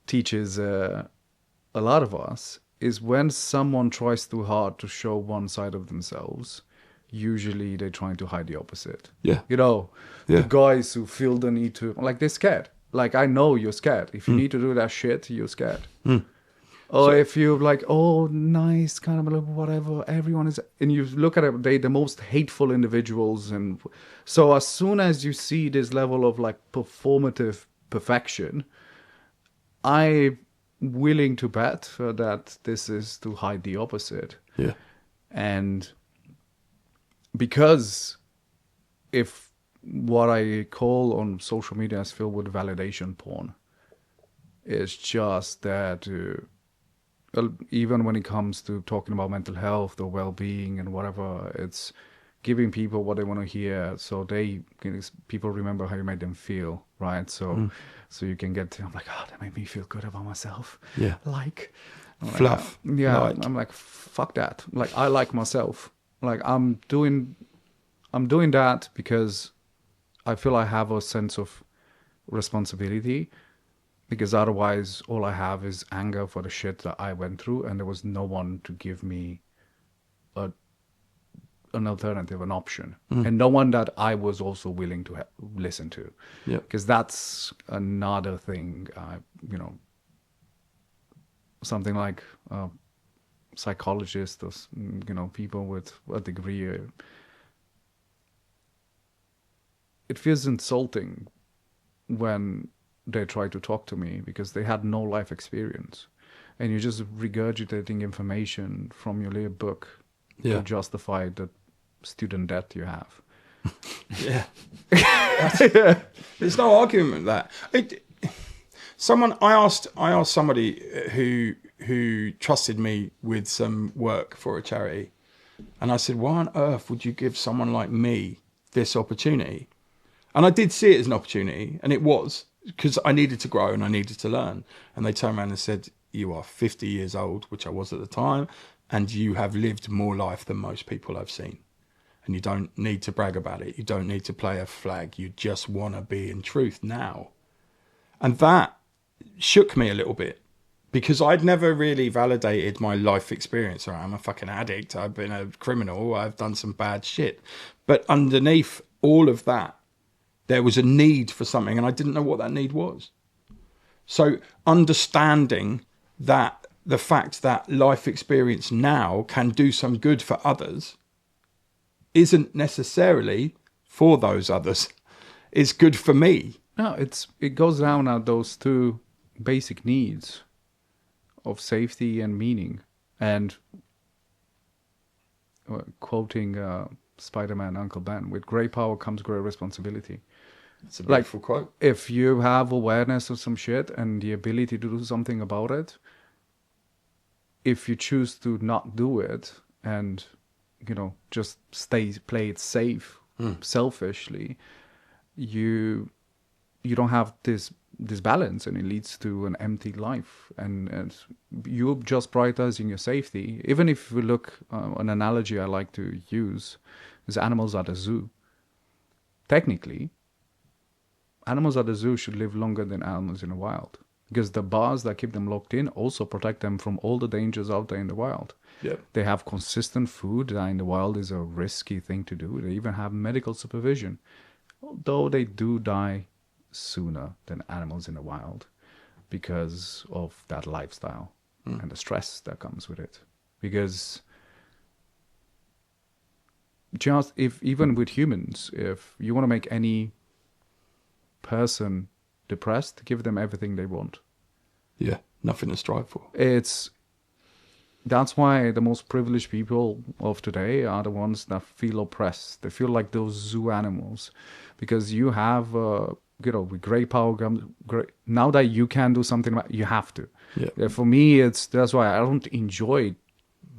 teaches a lot of us is when someone tries too hard to show one side of themselves, usually they're trying to hide the opposite. Yeah. You know, the guys who feel the need to, like, they're scared. Like, I know you're scared. If you need to do that shit, you're scared. Or if you're like, oh, nice, kind of like whatever, everyone is, and you look at it, they the most hateful individuals. And so as soon as you see this level of like performative perfection, I'm willing to bet that this is to hide the opposite. Yeah. And because if what I call on social media is filled with validation porn, it's just that even when it comes to talking about mental health or well-being and whatever, it's giving people what they want to hear, so people remember how you made them feel, right? So you can get to, I'm like, oh, that made me feel good about myself. Yeah. Like fluff. Like, yeah. Like. I'm like, fuck that. Like, I like myself. Like, I'm doing that because I feel I have a sense of responsibility, because otherwise all I have is anger for the shit that I went through, and there was no one to give me an alternative, an option, and no one that I was also willing to listen to. Yeah, because that's another thing. You know, something like psychologists or, you know, people with a degree. It feels insulting when they try to talk to me because they had no life experience, and you're just regurgitating information from your little book to justify the student debt you have. Yeah. There's no argument with that. I asked somebody who trusted me with some work for a charity, and I said, why on earth would you give someone like me this opportunity? And I did see it as an opportunity, and it was, because I needed to grow and I needed to learn. And they turned around and said, you are 50 years old, which I was at the time, and you have lived more life than most people I've seen. And you don't need to brag about it. You don't need to play a flag. You just want to be in truth now. And that shook me a little bit, because I'd never really validated my life experience. I'm a fucking addict. I've been a criminal. I've done some bad shit. But underneath all of that, there was a need for something, and I didn't know what that need was. So understanding that the fact that life experience now can do some good for others isn't necessarily for those others. is good for me. No, it goes down at those two basic needs of safety and meaning. And quoting Spider-Man Uncle Ben, with great power comes great responsibility. It's a beautiful quote. If you have awareness of some shit and the ability to do something about it, if you choose to not do it and, just play it safe, selfishly, you don't have this balance, and it leads to an empty life. And you're just prioritizing your safety. Even if we look, an analogy I like to use is animals at a zoo. Technically, animals at the zoo should live longer than animals in the wild, because the bars that keep them locked in also protect them from all the dangers out there in the wild. Yep. They have consistent food that in the wild is a risky thing to do. They even have medical supervision, although they do die sooner than animals in the wild because of that lifestyle and the stress that comes with it. Because just even with humans, if you want to make any person depressed, give them everything they want. Yeah, nothing to strive for. That's why the most privileged people of today are the ones that feel oppressed. They feel like those zoo animals, because you have, with great power comes great. Now that you can do something, you have to. Yeah. For me, that's why I don't enjoy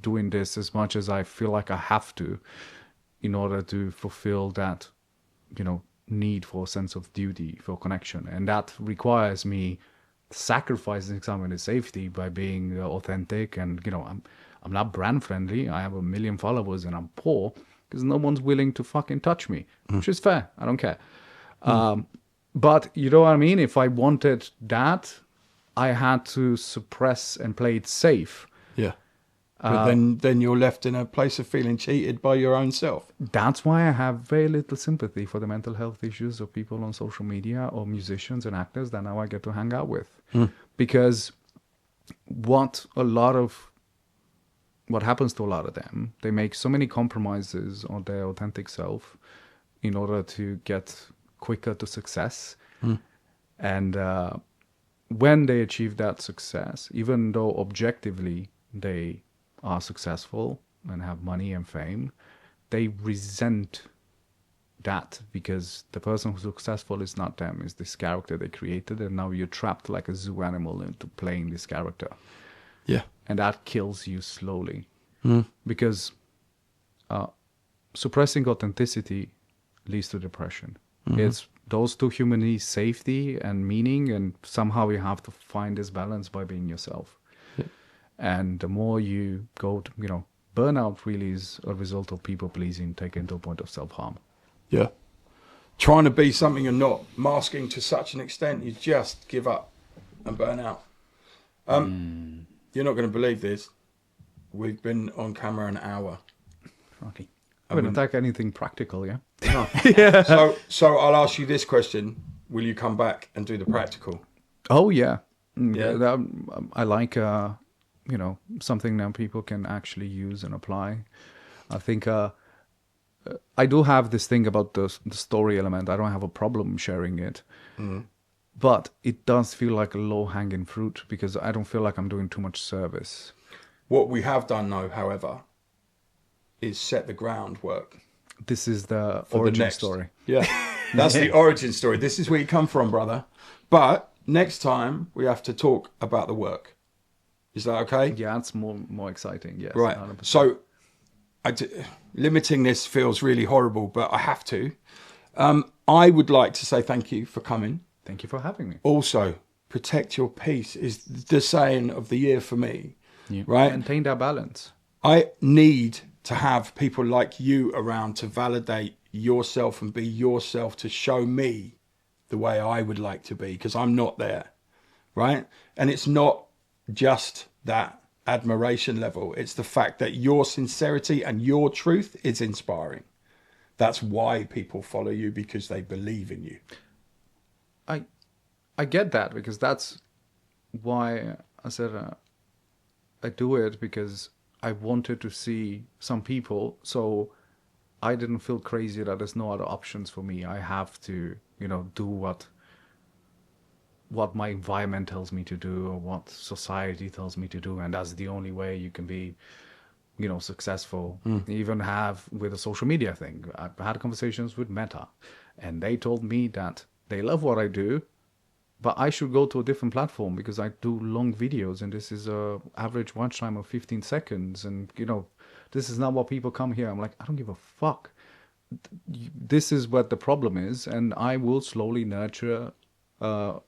doing this as much as I feel like I have to, in order to fulfill that, need for a sense of duty, for connection, and that requires me sacrificing some of the safety by being authentic. And I'm not brand friendly. I have 1 million followers and I'm poor because no one's willing to fucking touch me, which is fair. I don't care. But you know what I mean? If I wanted that, I had to suppress and play it safe. Yeah. But then you're left in a place of feeling cheated by your own self. That's why I have very little sympathy for the mental health issues of people on social media or musicians and actors that now I get to hang out with. Because what happens to a lot of them, they make so many compromises on their authentic self in order to get quicker to success. And when they achieve that success, even though objectively they are successful and have money and fame, they resent that because the person who's successful is not them, is this character they created, and now you're trapped like a zoo animal into playing this character. Yeah. And that kills you slowly. Because suppressing authenticity leads to depression. It's those two human needs, safety and meaning, and somehow you have to find this balance by being yourself. And the more you go to, burnout really is a result of people pleasing taken to a point of self-harm. Yeah. Trying to be something you're not, masking to such an extent, you just give up and burn out. You're not going to believe this. We've been on camera an hour. Okay. I wouldn't attack anything practical, yeah? No. Yeah. So I'll ask you this question. Will you come back and do the practical? Oh, yeah. Yeah. I like... something that people can actually use and apply. I think I do have this thing about the story element. I don't have a problem sharing it. But it does feel like a low-hanging fruit because I don't feel like I'm doing too much service. What we have done, though, however, is set the groundwork. This is the origin story. Yeah, that's the origin story. This is where you come from, brother. But next time, we have to talk about the work. Is that okay? Yeah, it's more exciting, yes. Right. 100%. So, limiting this feels really horrible, but I have to. I would like to say thank you for coming. Thank you for having me. Also, protect your peace is the saying of the year for me. Yeah. Right? Maintain that balance. I need to have people like you around to validate yourself and be yourself, to show me the way I would like to be, because I'm not there. Right? And it's not just that admiration level. It's the fact that your sincerity and your truth is inspiring. That's why people follow you, because they believe in you. I get that, because that's why I said I do it, because I wanted to see some people, so I didn't feel crazy that there's no other options for me. I have to do what my environment tells me to do or what society tells me to do, and that's the only way you can be successful. Even have with a social media thing, I've had conversations with Meta, and they told me that they love what I do, but I should go to a different platform because I do long videos, and this is a average watch time of 15 seconds, and this is not what people come here. I'm like, I don't give a fuck. This is what the problem is, and I will slowly nurture a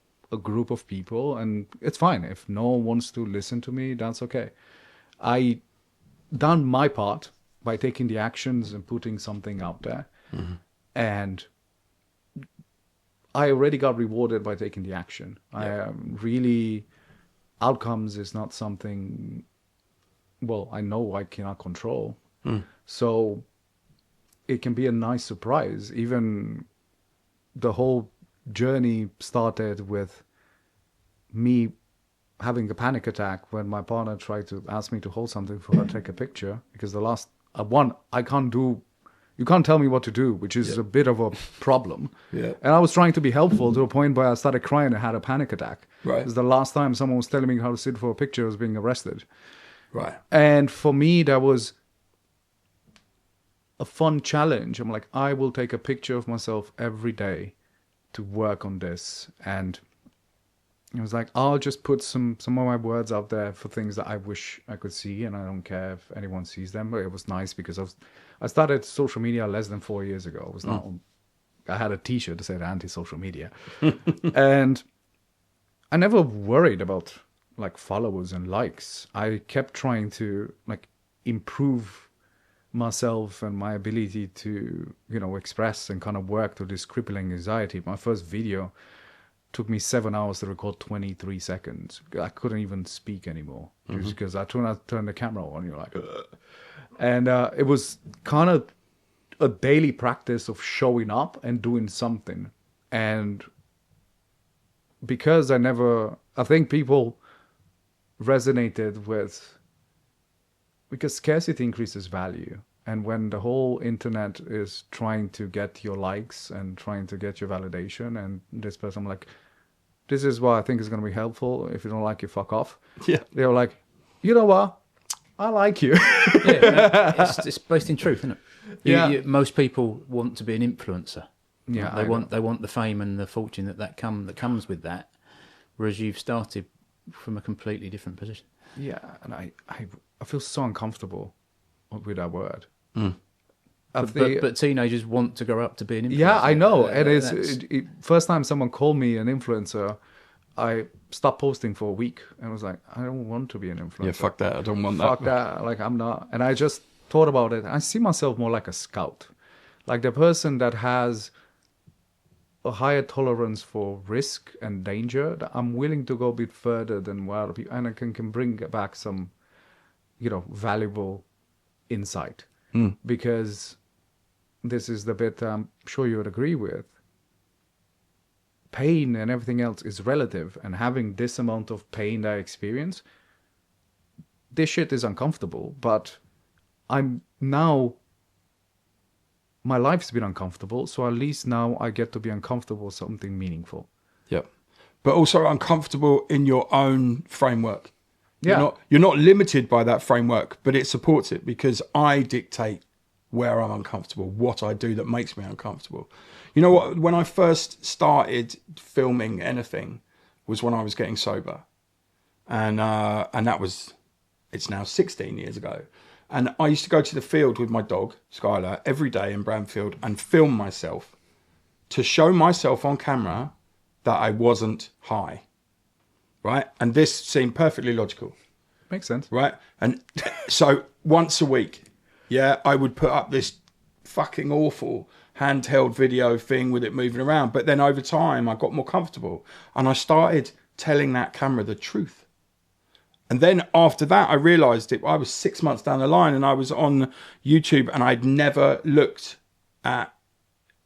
group of people, and it's fine if no one wants to listen to me. That's okay. I done my part by taking the actions and putting something out there, and I already got rewarded by taking the action. I really, outcomes is not something, well, I know I cannot control. So it can be a nice surprise. Even the whole journey started with me having a panic attack when my partner tried to ask me to hold something for her to take a picture, because the last one, you can't tell me what to do, which is a bit of a problem. And I was trying to be helpful to a point where I started crying and had a panic attack. Because the last time someone was telling me how to sit for a picture, I was being arrested. And for me, that was a fun challenge. I'm like, I will take a picture of myself every day to work on this. And it was like, I'll just put some of my words out there for things that I wish I could see, and I don't care if anyone sees them. But it was nice because I started social media less than 4 years ago. It was not. I had a T-shirt that said anti-social media, and I never worried about like followers and likes. I kept trying to like improve myself and my ability to express and kind of work through this crippling anxiety. My first video took me 7 hours to record 23 seconds. I couldn't even speak anymore just because I turned the camera on. You're like, ugh. And it was kind of a daily practice of showing up and doing something. And because I think people resonated with, because scarcity increases value. And when the whole internet is trying to get your likes and trying to get your validation, and this person, I'm like, this is what I think is going to be helpful. If you don't like it, fuck off. They were like, you know what? I like you. It's based in truth, isn't it? Most people want to be an influencer. They want the fame and the fortune that comes with that, whereas you've started from a completely different position. Yeah, and I feel so uncomfortable with that word. But teenagers want to grow up to be an influencer. Yeah, I know. And first time someone called me an influencer, I stopped posting for a week and was like, I don't want to be an influencer. Yeah, fuck that. I don't want that. Fuck that. Like, I'm not. And I just thought about it. I see myself more like a scout, like the person that has a higher tolerance for risk and danger. That I'm willing to go a bit further than what other people, and I can bring back some, valuable insight. Because this is the bit I'm sure you would agree with. Pain and everything else is relative, and having this amount of pain that I experience, this shit is uncomfortable, but my life's been uncomfortable, so at least now I get to be uncomfortable with something meaningful. Yeah. But also uncomfortable in your own framework. Yeah. You're not limited by that framework, but it supports it because I dictate where I'm uncomfortable, what I do that makes me uncomfortable. You know what? When I first started filming anything was when I was getting sober. And that was, it's now 16 years ago. And I used to go to the field with my dog, Skylar, every day in Bramfield and film myself to show myself on camera that I wasn't high. Right? And this seemed perfectly logical. Makes sense. Right? And so once a week, I would put up this fucking awful handheld video thing with it moving around. But then over time, I got more comfortable and I started telling that camera the truth. And then after that, I realized I was 6 months down the line and I was on YouTube and I'd never looked at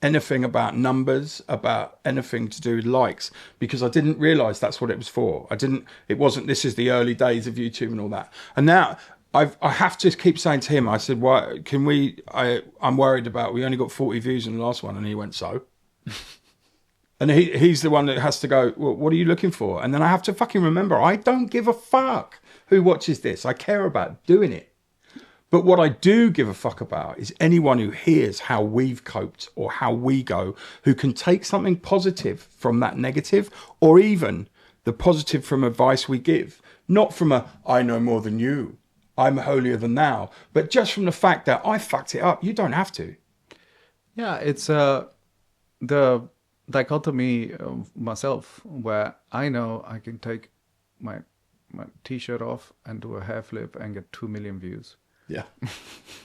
anything about numbers, about anything to do with likes, because I didn't realize that's what it was for. It wasn't, this is the early days of YouTube and all that. And now I have to keep saying to him, I said, "Why I'm worried about, we only got 40 views in the last one." And he went, "So?" And he's the one that has to go, well, what are you looking for? And then I have to fucking remember, I don't give a fuck who watches this. I care about doing it. But what I do give a fuck about is anyone who hears how we've coped or how we go, who can take something positive from that negative, or even the positive from advice we give. Not from a, I know more than you, I'm holier than thou, but just from the fact that I fucked it up. You don't have to. Yeah, it's the dichotomy of myself, where I know I can take my t-shirt off and do a hair flip and get 2 million views. Yeah.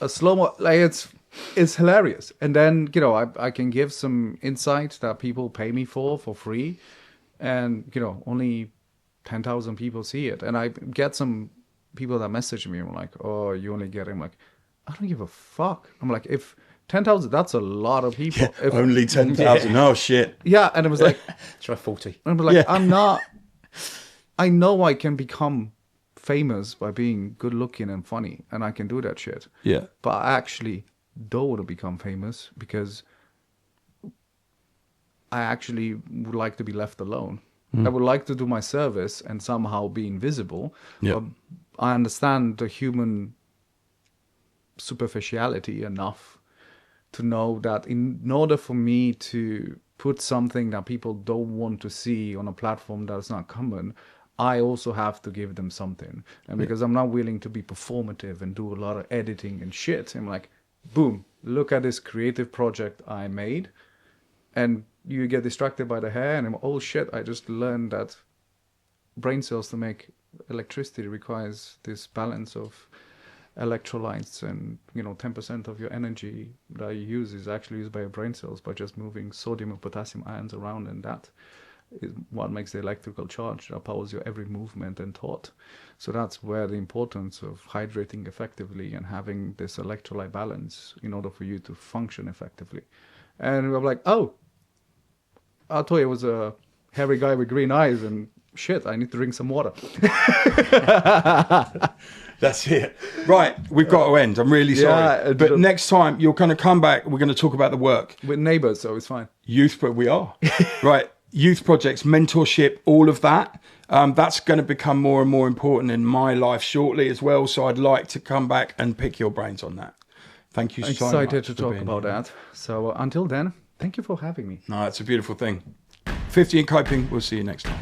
A slow-mo, like it's hilarious. And then, you know, I can give some insight that people pay me for free. And, you know, only 10,000 people see it. And I get some people that message me and like, oh, you only get it. I'm like, I don't give a fuck. I'm like, if 10,000, that's a lot of people. Yeah, if, only 10,000. Oh, shit. Yeah. And it was like, try 40. And I'm like, Yeah. I'm not, I know I can become famous by being good looking and funny, and I can do that shit. Yeah. But I actually don't want to become famous because I actually would like to be left alone. I would like to do my service and somehow be invisible. Yeah. I understand the human superficiality enough to know that in order for me to put something that people don't want to see on a platform that's not common, I also have to give them something. And because I'm not willing to be performative and do a lot of editing and shit, I'm like, boom, look at this creative project I made. And you get distracted by the hair and I'm, oh shit, I just learned that brain cells to make electricity requires this balance of electrolytes, and, you know, 10% of your energy that you use is actually used by your brain cells by just moving sodium and potassium ions around, and that is what makes the electrical charge that powers your every movement and thought. So that's where the importance of hydrating effectively and having this electrolyte balance in order for you to function effectively. And we're like, oh, I thought it was a hairy guy with green eyes, and shit, I need to drink some water. That's it. Right, we've got to end. I'm really sorry. Yeah, but next time you're going to come back, we're going to talk about the work. With neighbors, so it's fine. We are. Right. Youth projects, mentorship, all of that. That's going to become more and more important in my life shortly as well. So I'd like to come back and pick your brains on that. Thank you so much. Excited to talk about that. So until then, thank you for having me. No, it's a beautiful thing. 50 in coping. We'll see you next time.